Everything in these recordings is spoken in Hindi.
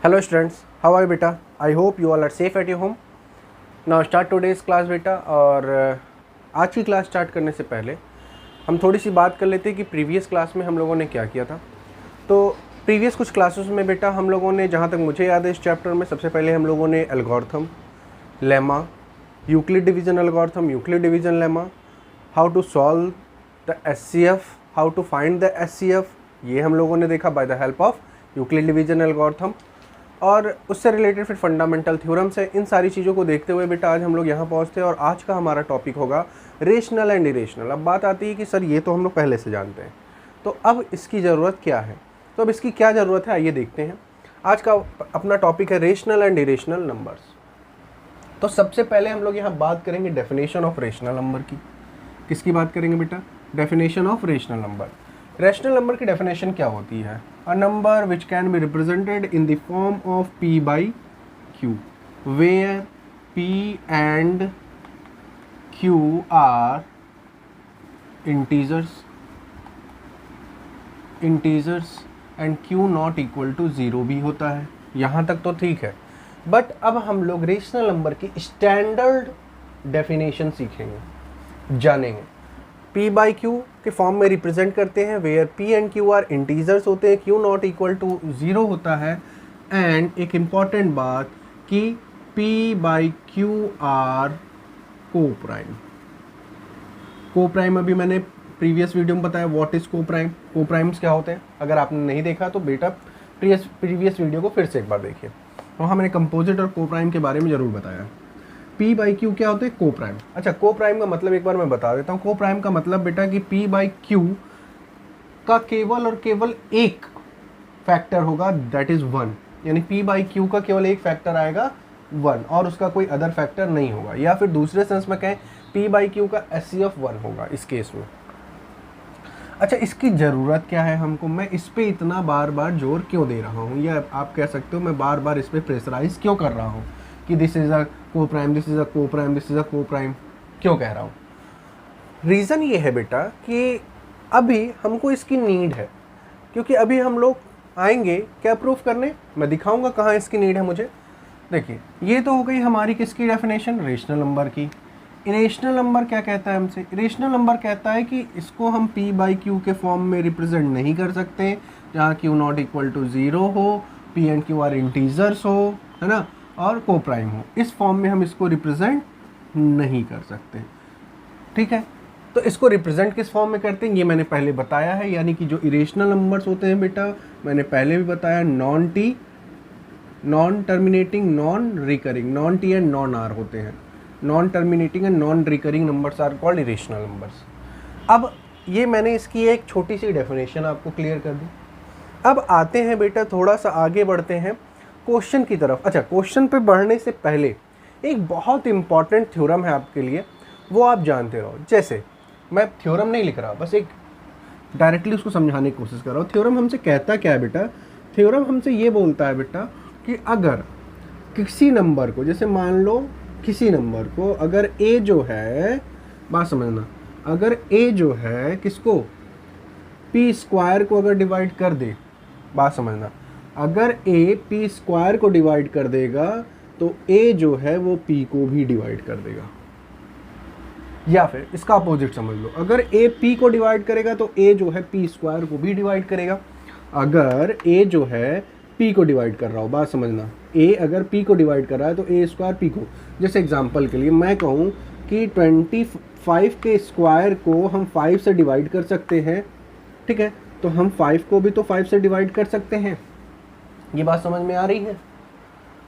Hello students, how are you beta? I hope you all are safe at your home. Now start today's class बेटा। और आज की क्लास स्टार्ट करने से पहले हम थोड़ी सी बात कर लेते हैं कि प्रीवियस क्लास में हम लोगों ने क्या किया था। तो प्रीवियस कुछ क्लासेस में बेटा हम लोगों ने, जहाँ तक मुझे याद है, इस चैप्टर में सबसे पहले हम लोगों ने algorithm, lemma, Euclid division algorithm, Euclid division lemma, how to solve the SCF, how to find the SCF, ये हम लोगों ने देखा by the help of Euclid division algorithm. और उससे रिलेटेड फिर फंडामेंटल थ्योरम्स है। इन सारी चीज़ों को देखते हुए बेटा आज हम लोग यहाँ पहुँचते हैं और आज का हमारा टॉपिक होगा रेशनल एंड इरेशनल। अब बात आती है कि सर ये तो हम लोग पहले से जानते हैं, तो अब इसकी ज़रूरत क्या है। तो अब इसकी क्या ज़रूरत है आइए देखते हैं। आज का अपना टॉपिक है रेशनल एंड इरेशनल नंबर्स। तो सबसे पहले हम लोग यहाँ बात करेंगे डेफिनेशन ऑफ रेशनल नंबर की। किसकी बात करेंगे बेटा? Definition of rational number. Rational number की डेफिनेशन क्या होती है? A number which can be represented in the form of P by Q, where P and Q are integers and Q not equal to 0 भी होता है। यहाँ तक तो ठीक है, बट अब हम लोग रेशनल नंबर की स्टैंडर्ड डेफिनेशन सीखेंगे, जानेंगे। P by Q के फॉर्म में रिप्रेजेंट करते हैं, where P and Q are integers होते हैं, Q नॉट इक्वल टू 0 होता है। एंड एक इम्पॉर्टेंट बात कि P by Q आर को प्राइम अभी मैंने प्रीवियस वीडियो में बताया व्हाट इज को प्राइम्स क्या होते हैं। अगर आपने नहीं देखा तो बेटा प्रीवियस वीडियो को फिर से एक बार देखिए, वहाँ मैंने कंपोजिट और को प्राइम के बारे में ज़रूर बताया। P by Q क्या होते हैं? को प्राइम। अच्छा, को प्राइम का मतलब एक बार मैं बता देता हूँ। को प्राइम का मतलब बेटा कि P by Q का केवल और केवल एक फैक्टर होगा, दैट इज 1। यानी P by Q का केवल एक फैक्टर आएगा 1 और उसका कोई अदर फैक्टर नहीं होगा। या फिर दूसरे सेंस में कहें P by Q का SCF 1 होगा इस केस में। अच्छा, इसकी ज़रूरत क्या है हमको? मैं इस पे इतना बार बार जोर क्यों दे रहा हूँ, या आप कह सकते हो मैं बार बार इस पे प्रेशराइज क्यों कर रहा हूँ कि दिस इज़ अ को प्राइम, दिस इज़ अ को प्राइम, दिस इज़ अ को प्राइम, क्यों कह रहा हूँ? रीज़न ये है बेटा कि अभी हमको इसकी नीड है, क्योंकि अभी हम लोग आएंगे क्या प्रूफ करने, मैं दिखाऊंगा कहाँ इसकी नीड है मुझे। देखिए, ये तो हो गई हमारी किसकी डेफिनेशन? रेशनल नंबर की। इरेशनल नंबर क्या कहता है हमसे? इरेशनल नंबर कहता है कि इसको हम P by Q के फॉर्म में रिप्रेजेंट नहीं कर सकते, जहाँ Q नॉट इक्वल टू 0 हो, P and Q are integers हो, है ना, और को प्राइम हो। इस फॉर्म में हम इसको रिप्रेजेंट नहीं कर सकते। ठीक है, तो इसको रिप्रेजेंट किस फॉर्म में करते हैं ये मैंने पहले बताया है। यानी कि जो इरेशनल नंबर्स होते हैं बेटा, मैंने पहले भी बताया, non terminating, non recurring, non T and non R होते हैं। Non terminating and non recurring numbers are called irrational numbers. अब ये मैंने इसकी एक छोटी सी डेफिनेशन आपको क्लियर कर दी। अब आते हैं बेटा, थोड़ा सा आगे बढ़ते हैं क्वेश्चन की तरफ। अच्छा, क्वेश्चन पे बढ़ने से पहले एक बहुत इंपॉर्टेंट थ्योरम है आपके लिए, वो आप जानते रहो। जैसे मैं थ्योरम नहीं लिख रहा, बस एक डायरेक्टली उसको समझाने की कोशिश कर रहा हूँ। थ्योरम हमसे कहता क्या है बेटा? थ्योरम हमसे ये बोलता है बेटा कि अगर किसी नंबर को, जैसे मान लो किसी नंबर को अगर a जो है, बात समझना, अगर a जो है किसको, p स्क्वायर को अगर डिवाइड कर दे, बात समझना, अगर a p स्क्वायर को डिवाइड कर देगा तो a जो है वो p को भी डिवाइड कर देगा। या फिर इसका अपोजिट समझ लो, अगर a p को डिवाइड करेगा तो a जो है p स्क्वायर को भी डिवाइड करेगा। अगर a जो है p को डिवाइड कर रहा हो, बात समझना, a अगर p को डिवाइड कर रहा है तो a स्क्वायर p को। जैसे एग्जांपल के लिए मैं कहूँ कि 25 के स्क्वायर को हम 5 से डिवाइड कर सकते हैं, ठीक है, तो हम 5 को भी तो 5 से डिवाइड कर सकते हैं। ये बात समझ में आ रही है?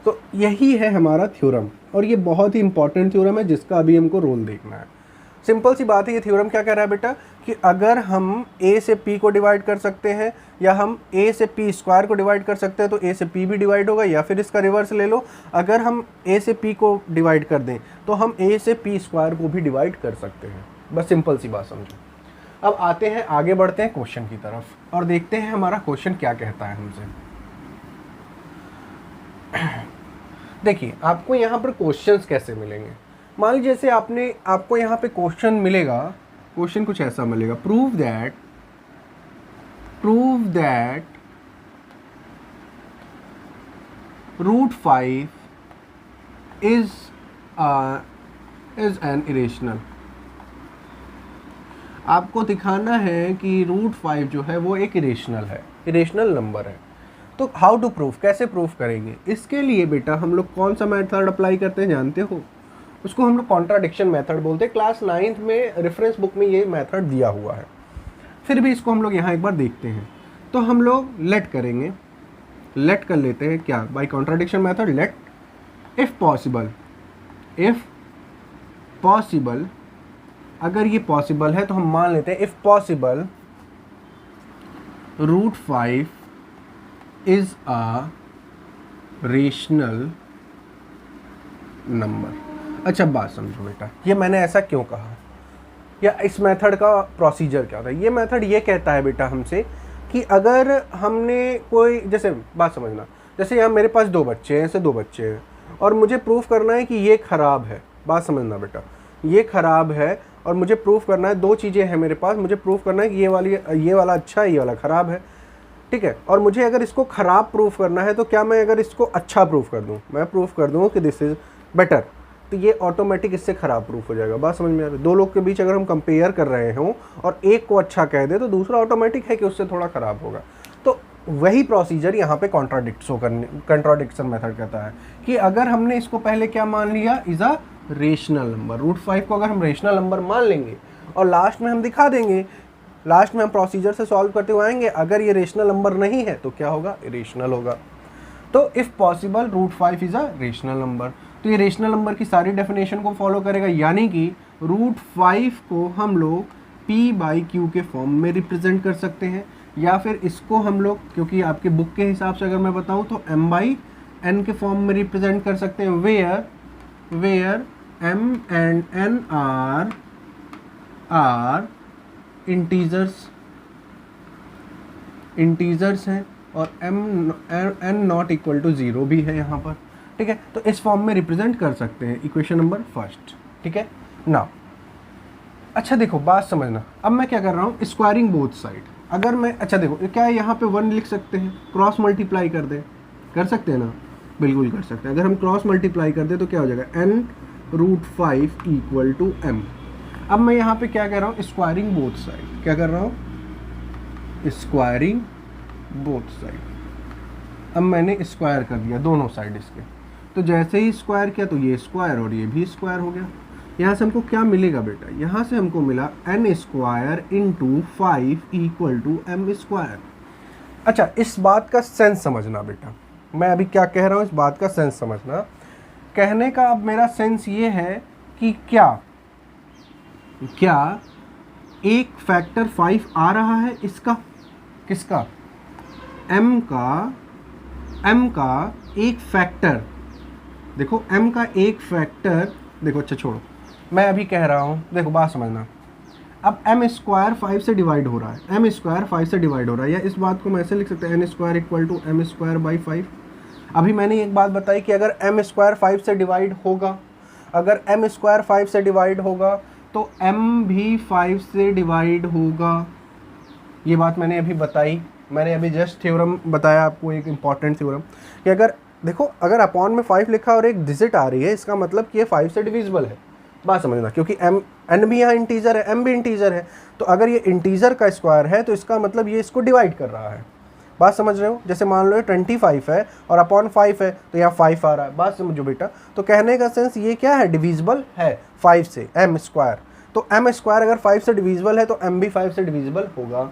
तो यही है हमारा थ्योरम, और ये बहुत ही इंपॉर्टेंट थ्योरम है जिसका अभी हमको रोल देखना है। सिंपल सी बात है, ये थ्योरम क्या कह रहा है बेटा कि अगर हम a से p को डिवाइड कर सकते हैं, या हम a से p स्क्वायर को डिवाइड कर सकते हैं, तो a से p भी डिवाइड होगा। या फिर इसका रिवर्स ले लो, अगर हम a से p को डिवाइड कर दें तो हम a से p स्क्वायर को भी डिवाइड कर सकते हैं। बस सिंपल सी बात समझो। अब आते हैं, आगे बढ़ते हैं क्वेश्चन की तरफ और देखते हैं हमारा क्वेश्चन क्या कहता है हमसे। देखिए, आपको यहाँ पर क्वेश्चंस कैसे मिलेंगे? मान लीजिए जैसे आपको यहाँ पे क्वेश्चन मिलेगा, क्वेश्चन कुछ ऐसा मिलेगा, prove that root 5 is an irrational. आपको दिखाना है कि रूट 5 जो है वो एक इरेशनल है, इरेशनल नंबर है। तो हाउ टू प्रूफ, कैसे प्रूफ करेंगे? इसके लिए बेटा हम लोग कौन सा मेथड अप्लाई करते हैं जानते हो? उसको हम लोग कॉन्ट्राडिक्शन मेथड बोलते हैं। क्लास 9th में रेफरेंस बुक में ये मेथड दिया हुआ है, फिर भी इसको हम लोग यहाँ एक बार देखते हैं। तो हम लोग लेट करेंगे, लेट कर लेते हैं क्या, by contradiction method. Let if possible, अगर ये पॉसिबल है तो हम मान लेते हैं if possible root 5 is a rational number. अच्छा बात समझो बेटा, ये मैंने ऐसा क्यों कहा या इस मेथड का प्रोसीजर क्या होता है? ये मेथड ये कहता है बेटा हमसे कि अगर हमने कोई, जैसे बात समझना, जैसे यहाँ मेरे पास 2 बच्चे हैं, ऐसे 2 बच्चे हैं और मुझे प्रूफ करना है कि ये ख़राब है। बात समझना बेटा, ये ख़राब है और मुझे प्रूफ करना है, 2 चीज़ें हैं मेरे पास, मुझे प्रूफ करना है कि ये वाला अच्छा है, ये वाला ख़राब है, ठीक है। और मुझे अगर इसको ख़राब प्रूफ करना है तो क्या मैं अगर इसको अच्छा प्रूफ कर दूँ, मैं प्रूफ कर दूँ कि दिस इज़ बेटर, तो ये ऑटोमेटिक इससे ख़राब प्रूफ हो जाएगा। बात समझ में आ रही है? 2 लोग के बीच अगर हम कंपेयर कर रहे हों और एक को अच्छा कह दे तो दूसरा ऑटोमेटिक है कि उससे थोड़ा ख़राब होगा। तो वही प्रोसीजर यहाँ पे कॉन्ट्राडिक्शन मेथड कहता है कि अगर हमने इसको पहले क्या मान लिया, is a rational number, root 5 को अगर हम रेशनल नंबर मान लेंगे और लास्ट में हम दिखा देंगे, लास्ट में हम प्रोसीजर से सॉल्व करते हुए आएंगे, अगर ये रेशनल नंबर नहीं है तो क्या होगा, इरेशनल होगा। तो if possible root 5 is a rational number, तो ये रेशनल नंबर की सारी डेफिनेशन को फॉलो करेगा, यानी कि रूट 5 को हम लोग p/q के फॉर्म में रिप्रेजेंट कर सकते हैं, या फिर इसको हम लोग, क्योंकि आपके बुक के हिसाब से अगर मैं बताऊं तो m/n के फॉर्म में रिप्रेजेंट कर सकते हैं, where m and n are integers हैं और n नॉट इक्वल टू 0 भी है यहाँ पर, ठीक है। तो इस फॉर्म में रिप्रेजेंट कर सकते हैं, इक्वेशन नंबर फर्स्ट, ठीक है ना। अच्छा देखो बात समझना, अब मैं क्या कर रहा हूँ, स्क्वायरिंग बोथ साइड। अगर मैं, अच्छा देखो क्या यहाँ पे 1 लिख सकते हैं, क्रॉस मल्टीप्लाई कर दें, कर सकते हैं ना, बिल्कुल कर सकते हैं। अगर हम क्रॉस मल्टीप्लाई कर दें तो क्या हो जाएगा, n root 5 equal to m। अब मैं यहाँ पे क्या कर रहा हूँ, स्क्वायरिंग बोथ साइड, क्या कर रहा हूँ, स्क्वायरिंग बोथ साइड। अब मैंने स्क्वायर कर दिया दोनों साइड इसके, तो जैसे ही स्क्वायर किया तो ये स्क्वायर और ये भी स्क्वायर हो गया। यहाँ से हमको क्या मिलेगा बेटा, यहाँ से हमको मिला n square into 5 equal to m square. अच्छा इस बात का सेंस समझना बेटा, मैं अभी क्या कह रहा हूँ इस बात का सेंस समझना। कहने का अब मेरा सेंस ये है कि क्या एक फैक्टर 5 आ रहा है इसका, किसका, m का एक फैक्टर, देखो m का एक फैक्टर, देखो अच्छा छोड़ो, मैं अभी कह रहा हूँ, देखो बात समझना। अब m स्क्वायर 5 से डिवाइड हो रहा है, m स्क्वायर 5 से डिवाइड हो रहा है, या इस बात को मैं ऐसे लिख सकते हैं, n square equal to m square by 5। अभी मैंने एक बात बताई कि अगर m स्क्वायर 5 से डिवाइड होगा, अगर m स्क्वायर 5 से डिवाइड होगा तो m भी 5 से डिवाइड होगा। ये बात मैंने अभी बताई, मैंने अभी जस्ट थ्योरम बताया आपको, एक इम्पॉर्टेंट थ्योरम, कि अगर देखो अगर अपॉन में 5 लिखा और एक डिजिट आ रही है, इसका मतलब कि ये 5 से डिविजिबल है। बात समझना, क्योंकि n भी यहाँ इंटीजर है, m भी इंटीजर है, तो अगर ये इंटीजर का स्क्वायर है तो इसका मतलब ये इसको डिवाइड कर रहा है। बात समझ रहे हो, जैसे मान लो ये 25 है और अपॉन 5 है तो यहाँ 5 आ रहा है। बात समझो बेटा, तो कहने का सेंस ये क्या है, डिविजिबल है 5 से, m स्क्वायर। तो m स्क्वायर अगर 5 से डिविजिबल है तो m भी 5 से डिविजिबल होगा,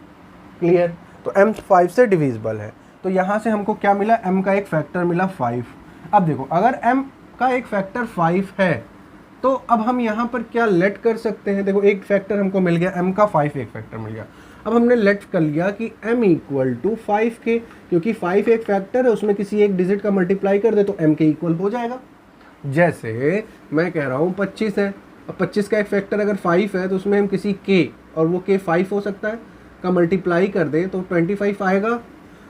क्लियर। तो m 5 से डिविजिबल है, तो यहाँ से हमको क्या मिला, m का एक फैक्टर मिला 5। अब देखो अगर m का एक फैक्टर 5 है तो अब हम यहाँ पर क्या लेट कर सकते हैं, देखो एक फैक्टर हमको मिल गया, m का 5 एक फैक्टर मिल गया। अब हमने लेट कर लिया कि m इक्वल टू 5 के, क्योंकि 5 एक फैक्टर है, उसमें किसी एक डिजिट का मल्टीप्लाई कर दे तो m के इक्वल हो जाएगा। जैसे मैं कह रहा हूँ 25 है, अब 25 का एक फैक्टर अगर 5 है तो उसमें हम किसी k, और वो k 5 हो सकता है, का मल्टीप्लाई कर दें तो 25 आएगा।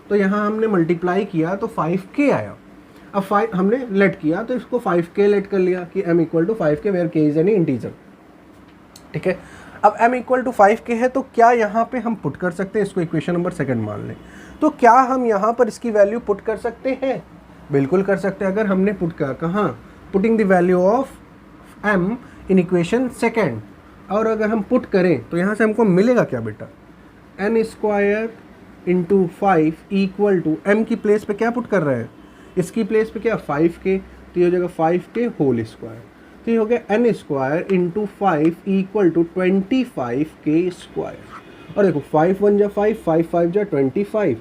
तो यहाँ हमने मल्टीप्लाई किया तो 5k आया। अब 5 हमने लेट किया तो इसको 5k लेट कर लिया कि m equal to 5k where k is any integer, ठीक है। अब m इक्वल टू 5k है तो क्या यहाँ पे हम पुट कर सकते हैं, इसको इक्वेशन नंबर 2 मान लें, तो क्या हम यहाँ पर इसकी वैल्यू पुट कर सकते हैं, बिल्कुल कर सकते हैं। अगर हमने पुट किया कहाँ, putting the value of m in equation second, और अगर हम पुट करें तो यहाँ से हमको मिलेगा क्या बेटा, n square into 5 equal to m की प्लेस पे क्या पुट कर रहे हैं, इसकी प्लेस पे क्या 5k, तो ये हो जाएगा 5k होल स्क्वायर, तो ये हो गया n square into 5 equal to 25k square. और देखो 5 1 जा 5, 5 5 जा 25,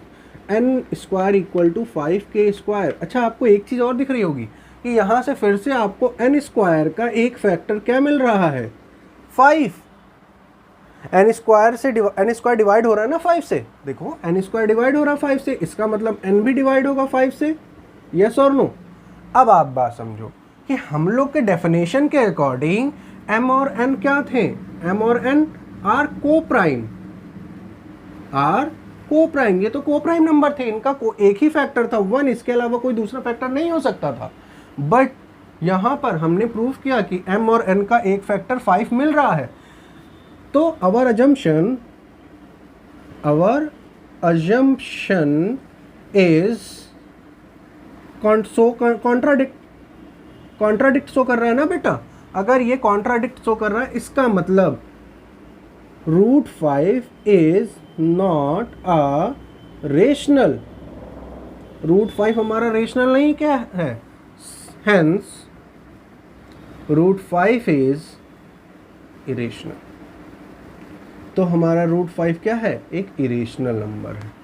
n square equal to 5k square. अच्छा, आपको एक चीज़ और दिख रही होगी कि यहाँ से फिर से आपको n स्क्वायर का एक फैक्टर क्या मिल रहा है, 5। n स्क्वायर से n स्क्वायर डिवाइड हो रहा है ना 5 से, देखो n स्क्वायर डिवाइड हो रहा है 5 से, इसका मतलब n भी डिवाइड होगा 5 से, यस और नो। अब आप बात समझो कि हम लोग के डेफिनेशन के अकॉर्डिंग m और n क्या थे, m और n आर को प्राइम, ये तो को प्राइम नंबर थे, इनका एक ही फैक्टर था 1, इसके अलावा कोई दूसरा फैक्टर नहीं हो सकता था। बट यहाँ पर हमने प्रूफ किया कि m और n का एक फैक्टर 5 मिल रहा है, तो our assumption is contradict show कर रहा है ना बेटा। अगर ये कॉन्ट्राडिक्ट शो कर रहा है, इसका मतलब √5 इज नॉट अ रेशनल, √5 हमारा रेशनल नहीं क्या है, हेंस √5 इज इरेशनल। तो हमारा √5 क्या है, एक इरेशनल नंबर है।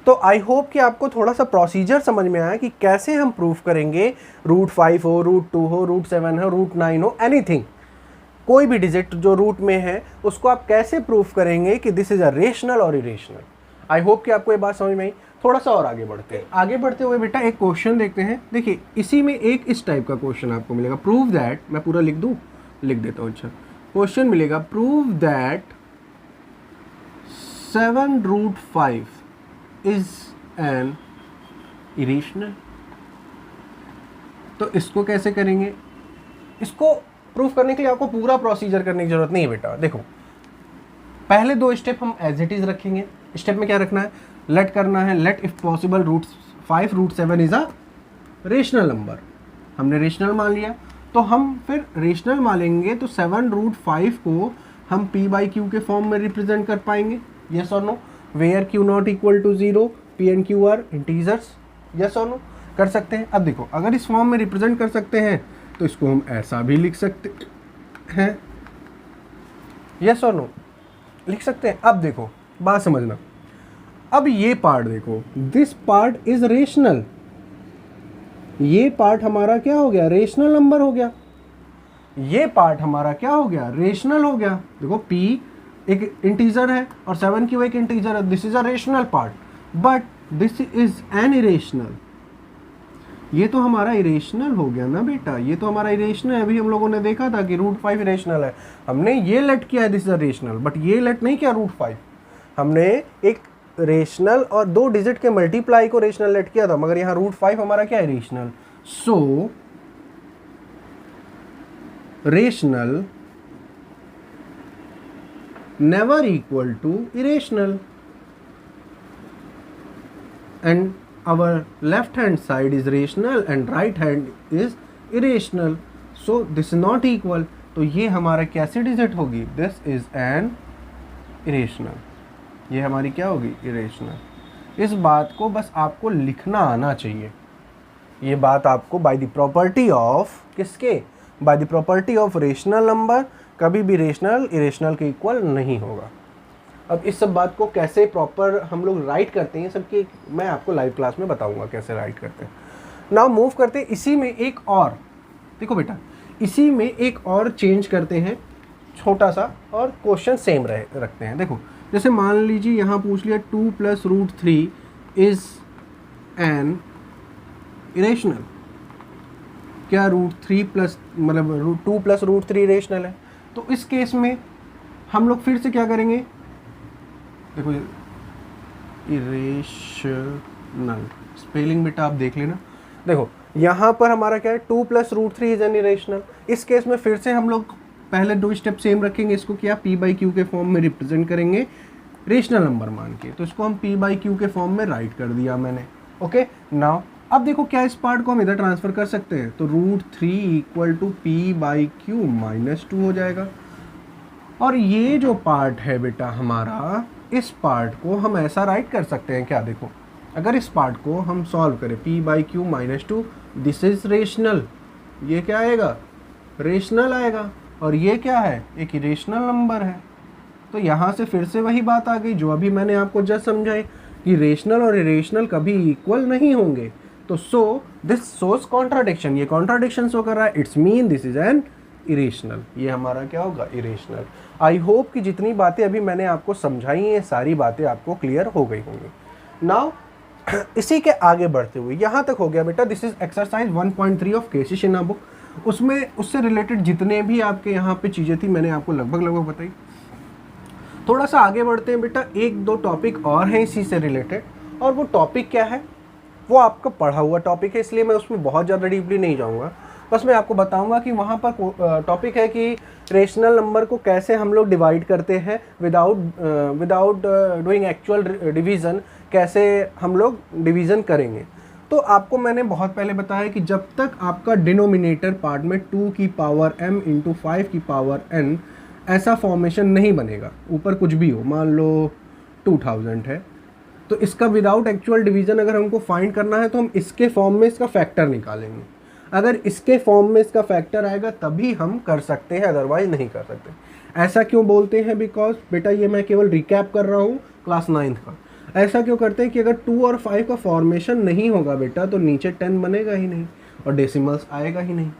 तो आई होप कि आपको थोड़ा सा प्रोसीजर समझ में आया कि कैसे हम प्रूफ करेंगे √5 हो, √2 हो, √7 हो, √9 हो, एनीथिंग, कोई भी डिजिट जो रूट में है उसको आप कैसे प्रूफ करेंगे कि दिस इज अ रेशनल और इरेशनल। आई होप कि आपको ये बात समझ में आई। थोड़ा सा और आगे बढ़ते हुए बेटा एक क्वेश्चन देखते हैं। देखिए इसी में एक इस टाइप का क्वेश्चन आपको मिलेगा, प्रूव दैट, मैं पूरा लिख देता हूँ। अच्छा, क्वेश्चन मिलेगा prove that 7√5 is an irrational. तो इसको कैसे करेंगे, इसको प्रूफ करने के लिए आपको पूरा प्रोसीजर करने की जरूरत नहीं है बेटा। देखो पहले 2 स्टेप हम एज इट इज रखेंगे। स्टेप में क्या रखना है, लेट करना है, let if possible √5 √7 is a rational number. हमने रेशनल मान लिया, तो हम फिर रेशनल मानेंगे तो 7√5 को हम p/q के फॉर्म में रिप्रेजेंट कर पाएंगे, यस और no. Where q not equal to 0, p and q are integers, yes और नो, कर सकते हैं। अब देखो अगर इस फॉर्म में रिप्रेजेंट कर सकते हैं तो इसको हम ऐसा भी लिख सकते हैं, यस और नो, लिख सकते हैं। अब देखो बात समझना, अब ये पार्ट देखो, दिस पार्ट इज रेशनल, ये पार्ट हमारा क्या हो गया, रेशनल नंबर हो गया। ये पार्ट हमारा क्या हो गया, रेशनल हो गया। देखो p एक इंटीजर है और 7q एक इंटीजर है, this is a rational part, but this is an irrational. ये तो हमारा इरेशनल हो गया ना बेटा, ये तो हमारा इरेशनल है। अभी हम लोगों ने देखा था कि √5 इरेशनल है, हमने ये लेट किया है this is a rational, but ये लेट नहीं किया √5, हमने एक रेशनल और 2 डिजिट के मल्टीप्लाई को रेशनल लेट किया था, मगर यहाँ √5 हमारा क्या है, rational. So rational never equal to irrational, and our left hand side is rational and right hand is irrational, so this is not equal। तो ये हमारा कैसे डिजिट होगी, this is an irrational, ये हमारी क्या होगी, irrational। इस बात को बस आपको लिखना आना चाहिए, ये बात आपको बाय द प्रॉपर्टी ऑफ किसके, by the property of rational number कभी भी रेशनल इरेशनल के इक्वल नहीं होगा। अब इस सब बात को कैसे प्रॉपर हम लोग राइट करते हैं सबकी मैं आपको लाइव क्लास में बताऊंगा कैसे राइट करते हैं। नाउ मूव करते हैं, इसी में एक और देखो बेटा, इसी में एक और चेंज करते हैं छोटा सा, और क्वेश्चन सेम रखते हैं। देखो जैसे मान लीजिए यहाँ पूछ लिया 2 + √3 इज एन इरेशनल। क्या √3 प्लस मतलब 2 + √3 इरेशनल है? तो इस केस में हम लोग फिर से क्या करेंगे, देखो इरेशनल स्पेलिंग बेटा आप देख लेना। देखो यहाँ पर हमारा क्या है, 2 + √3 इज एन इरेशनल। इस केस में फिर से हम लोग पहले 2 स्टेप सेम रखेंगे, इसको क्या p/q के फॉर्म में रिप्रेजेंट करेंगे रेशनल नंबर मान के, तो इसको हम p/q के फॉर्म में राइट कर दिया मैंने। ओके, नाउ अब देखो क्या इस पार्ट को हम इधर ट्रांसफ़र कर सकते हैं, तो √3 = p/q-2 हो जाएगा। और ये जो पार्ट है बेटा हमारा, इस पार्ट को हम ऐसा राइट कर सकते हैं क्या, देखो अगर इस पार्ट को हम सॉल्व करें p/q-2, दिस इज रेशनल, ये क्या आएगा, रेशनल आएगा, और ये क्या है, एक इरेशनल नंबर है। तो यहाँ से फिर से वही बात आ गई जो अभी मैंने आपको जस्ट समझाई कि रेशनल और इरेशनल कभी इक्वल नहीं होंगे। तो सो दिस शोज कॉन्ट्राडिक्शन, ये कॉन्ट्राडिक्शन शो कर रहा है, it's mean this is an irrational, ये हमारा क्या होगा, इरेशनल। आई होप कि जितनी बातें अभी मैंने आपको समझाई हैं, सारी बातें आपको क्लियर हो गई होंगी। नाउ इसी के आगे बढ़ते हुए यहाँ तक हो गया बेटा, this is exercise 1.3 of KC Sinha book. उसमें उससे रिलेटेड जितने भी आपके यहाँ पे चीज़ें थी मैंने आपको लगभग बताई। थोड़ा सा आगे बढ़ते हैं बेटा, एक दो टॉपिक और हैं इसी से रिलेटेड, और वो टॉपिक क्या है, वो आपका पढ़ा हुआ टॉपिक है, इसलिए मैं उसमें बहुत ज़्यादा डीपली नहीं जाऊँगा। बस मैं आपको बताऊंगा कि वहाँ पर टॉपिक है कि रेशनल नंबर को कैसे हम लोग डिवाइड करते हैं विदाउट डूइंग एक्चुअल डिवीज़न, कैसे हम लोग डिवीज़न करेंगे। तो आपको मैंने बहुत पहले बताया कि जब तक आपका डिनोमिनेटर पार्ट में 2 की पावर m × 5 की पावर n ऐसा फॉर्मेशन नहीं बनेगा, ऊपर कुछ भी हो, मान लो 2000 है, तो इसका विदाउट एक्चुअल डिवीज़न अगर हमको फाइंड करना है तो हम इसके फॉर्म में इसका फैक्टर निकालेंगे। अगर इसके फॉर्म में इसका फैक्टर आएगा तभी हम कर सकते हैं, अदरवाइज नहीं कर सकते। ऐसा क्यों बोलते हैं, बिकॉज बेटा ये मैं केवल रिकैप कर रहा हूँ क्लास 9th का। ऐसा क्यों करते हैं कि अगर 2 और 5 का फॉर्मेशन नहीं होगा बेटा तो नीचे 10 बनेगा ही नहीं और डेसिमल्स आएगा ही नहीं।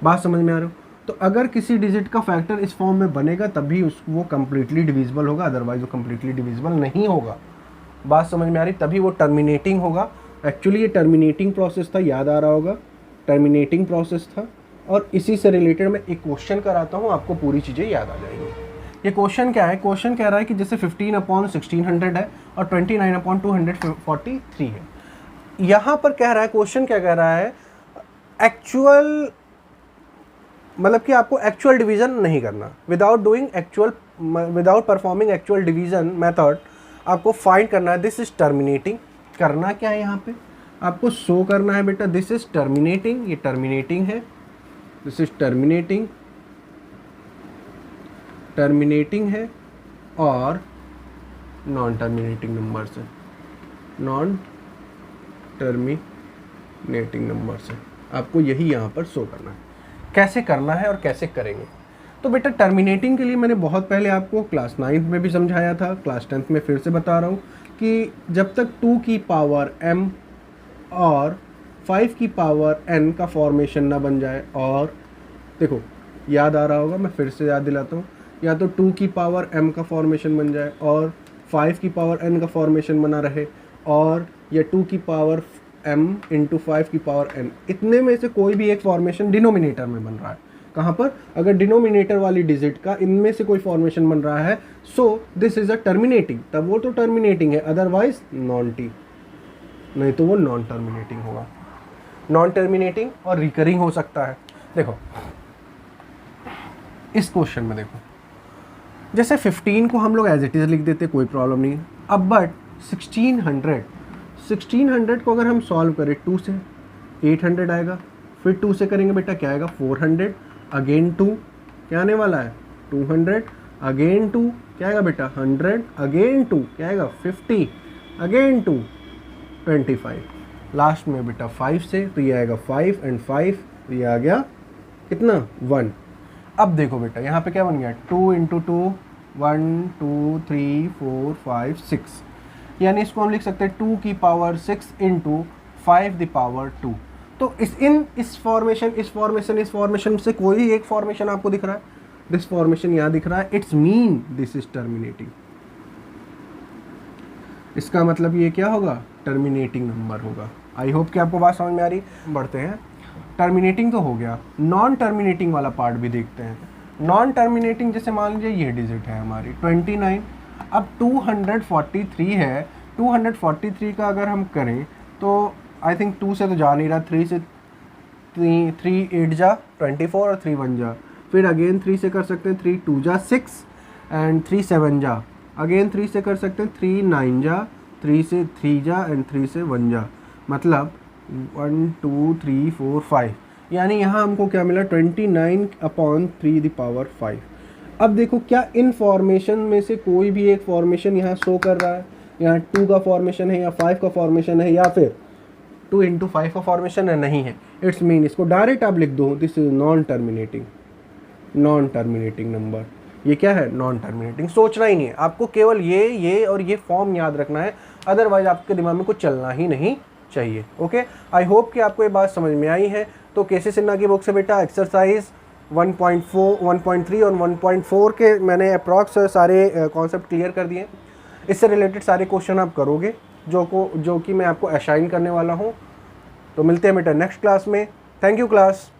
बात समझ में आ रहा हो? तो अगर किसी डिजिट का फैक्टर इस फॉर्म में बनेगा तभी वो कम्प्लीटली डिविजिबल होगा, अदरवाइज वो कम्प्लीटली डिविजिबल नहीं होगा। बात समझ में आ रही? तभी वो टर्मिनेटिंग होगा। एक्चुअली ये टर्मिनेटिंग प्रोसेस था, याद आ रहा होगा, टर्मिनेटिंग प्रोसेस था। और इसी से रिलेटेड मैं एक क्वेश्चन कराता हूँ, आपको पूरी चीज़ें याद आ जाएंगी। ये क्वेश्चन क्या है? क्वेश्चन कह रहा है कि जैसे 15/1600 है और 29/243 है। यहाँ पर कह रहा है, क्वेश्चन क्या कह रहा है, एक्चुअल मतलब कि आपको एक्चुअल डिवीज़न नहीं करना, without performing actual division method आपको फाइंड करना है दिस इज टर्मिनेटिंग। करना क्या है यहाँ पे, आपको शो करना है बेटा दिस इज टर्मिनेटिंग, ये टर्मिनेटिंग है, दिस इज टर्मिनेटिंग है और नॉन टर्मिनेटिंग नंबर से, नॉन टर्मिनेटिंग नंबर से आपको यही यहाँ पर शो करना है। कैसे करना है और कैसे करेंगे? तो बेटा टर्मिनेटिंग के लिए मैंने बहुत पहले आपको क्लास 9th में भी समझाया था, क्लास 10th में फिर से बता रहा हूँ कि जब तक 2 की पावर m और 5 की पावर n का फॉर्मेशन ना बन जाए, और देखो याद आ रहा होगा, मैं फिर से याद दिलाता हूँ, या तो 2 की पावर m का फॉर्मेशन बन जाए और 5 की पावर n का फॉर्मेशन बना रहे, और या 2 की पावर m × 5 की पावर n, इतने में से कोई भी एक फॉर्मेशन डिनोमिनेटर में बन रहा है। कहाँ पर? अगर डिनोमिनेटर वाली डिजिट का इनमें से कोई फॉर्मेशन बन रहा है, so this is a terminating, तब वो तो टर्मिनेटिंग है, अदरवाइज नॉन टी, नहीं तो वो नॉन टर्मिनेटिंग होगा। नॉन टर्मिनेटिंग और रिकरिंग हो सकता है। देखो इस क्वेश्चन में देखो, जैसे 15 को हम लोग एज इट इज़ लिख देते, कोई प्रॉब्लम नहीं। अब बट 1600 को अगर हम सॉल्व करें 2 से 800 आएगा, फिर 2 से करेंगे बेटा क्या आएगा 400, अगेन 2 क्या आने वाला है 200, अगेन 2 क्या आएगा बेटा 100, अगेन 2 क्या आएगा 50, अगेन 2 25, लास्ट में बेटा 5 से, तो ये आएगा 5 एंड 5, तो ये आ गया कितना 1। अब देखो बेटा यहाँ पे क्या बन गया 2 × 2 1 2 3 4 5 6, यानी इसको हम लिख सकते हैं 2 की पावर 6 × 5 द पावर 2। तो इस फॉर्मेशन से कोई एक फॉर्मेशन आपको दिख रहा है, दिस फॉर्मेशन यहाँ दिख रहा है, it's mean this is terminating. इसका मतलब ये क्या होगा, टर्मिनेटिंग नंबर होगा। आई होप कि आपको बात समझ में आ रही। बढ़ते हैं, टर्मिनेटिंग तो हो गया, नॉन टर्मिनेटिंग वाला पार्ट भी देखते हैं। नॉन टर्मिनेटिंग जैसे मान लीजिए ये डिजिट है हमारी 29, अब 243 है, 243 का अगर हम करें तो आई थिंक 2 से तो जा नहीं रहा, 3 से 3 8 जा 24 और 3 1 जा, फिर अगेन 3 से कर सकते हैं, 3 2 जा 6 एंड 3 7 जा, अगेन 3 से कर सकते हैं, 3 9 जा, 3 से 3 जा एंड 3 से 1 जा, मतलब 1 2 3 4 5, यानी यहाँ हमको क्या मिला 29/3⁵। अब देखो क्या इन फॉर्मेशन में से कोई भी एक फॉर्मेशन यहाँ शो कर रहा है, यहाँ 2 का फॉर्मेशन है या 5 का फॉर्मेशन है या फिर 2 × 5 का फॉर्मेशन है, नहीं है। इट्स मीन इसको डायरेक्ट आप लिख दो, this is non terminating number. ये क्या है? Non terminating. सोचना ही नहीं है आपको, केवल ये और ये फॉर्म याद रखना है, अदरवाइज आपके दिमाग में कुछ चलना ही नहीं चाहिए। ओके, आई होप कि आपको ये बात समझ में आई है। तो केसी सिन्हा की बुक से बेटा एक्सरसाइज 1.4, 1.3 और 1.4 के मैंने अप्रॉक्स सारे कॉन्सेप्ट क्लियर कर दिए। इससे रिलेटेड सारे क्वेश्चन आप करोगे जो कि मैं आपको असाइन करने वाला हूँ। तो मिलते हैं बेटा नेक्स्ट क्लास में। Thank you class.